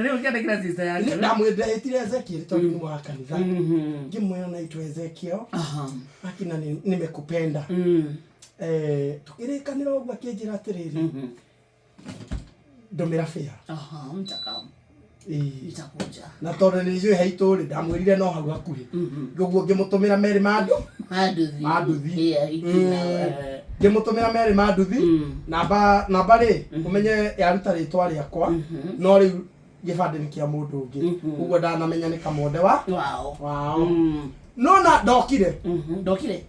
Leo kienda kila sister yake. Ndamwenda etire Ezekiel tondu ni wa kanitha. Ngimwona naitwa Ezekiel. Akina nimekupenda. Tukirikanira ogwa akinjira atiriri. Ndomira fea. Mtakam. Itakuja. Na tondu ni njui haituri ndamwirire no hau hakuhi. Nguguo ngimutumira Mary Maduthi. Ngimutumira Mary Maduthi. Namba ri umenye yaruta ritwa riakwa no riu gibande ni kia mundu ungi. Uguo ndanamenya ni Kamonde wa. Wow. No na ndokire. Ndokire.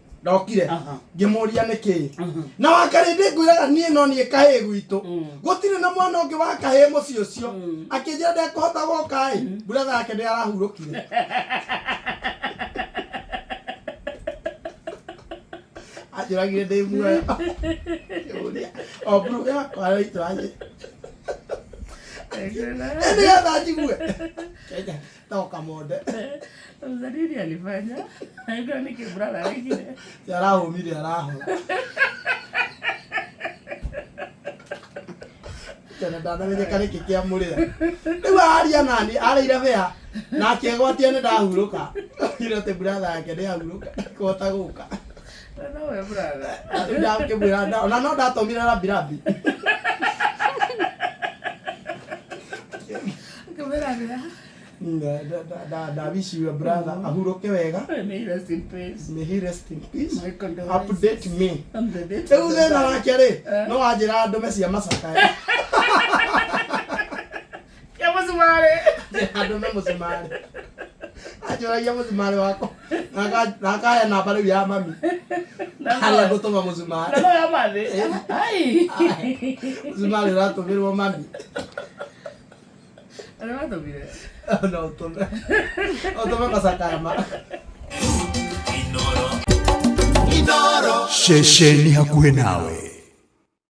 Ngimuria niki. Na wakari ndingwiraga nie no nie kahe gwitu. Gutire na mwana ungi wa kahe muci ucio. Akinjira ndekuhota goka brother yake ndi arahurukire. Ajiragire ndi muoyo. O bro ya kwa itwaje. Ndio ndajigue. Toka Kamonde. Mzadini alifanya. Haikuwa ni kibrada lakini. Yaraho miri yaraho. Tena dada wenye kale kikia mulira. Riu aria nani araira bea na akegwatia ni ndahuruka. Iro te brother yake ndi ahuruka. Kota guka. No we brother. Ndio ke brother. Na no ndatomira rabirabi. Da wish you a brother ahuroke wega. May he rest in peace. May he rest in peace. My condolences. Update me. Update. Uze na wakere no ajira ndume cia macaka. Ya muzumare. Ndume muzumare. Ajira ya muzumare wako. Naka ya namba riu ya mami. Hali gutuma muzumare. No ya mami. Ai. Muzumare ratumirwo mami. Ana tumire. No tumire. Otume macaka ya mama. Inooro. Shesheni hakuhe nawe.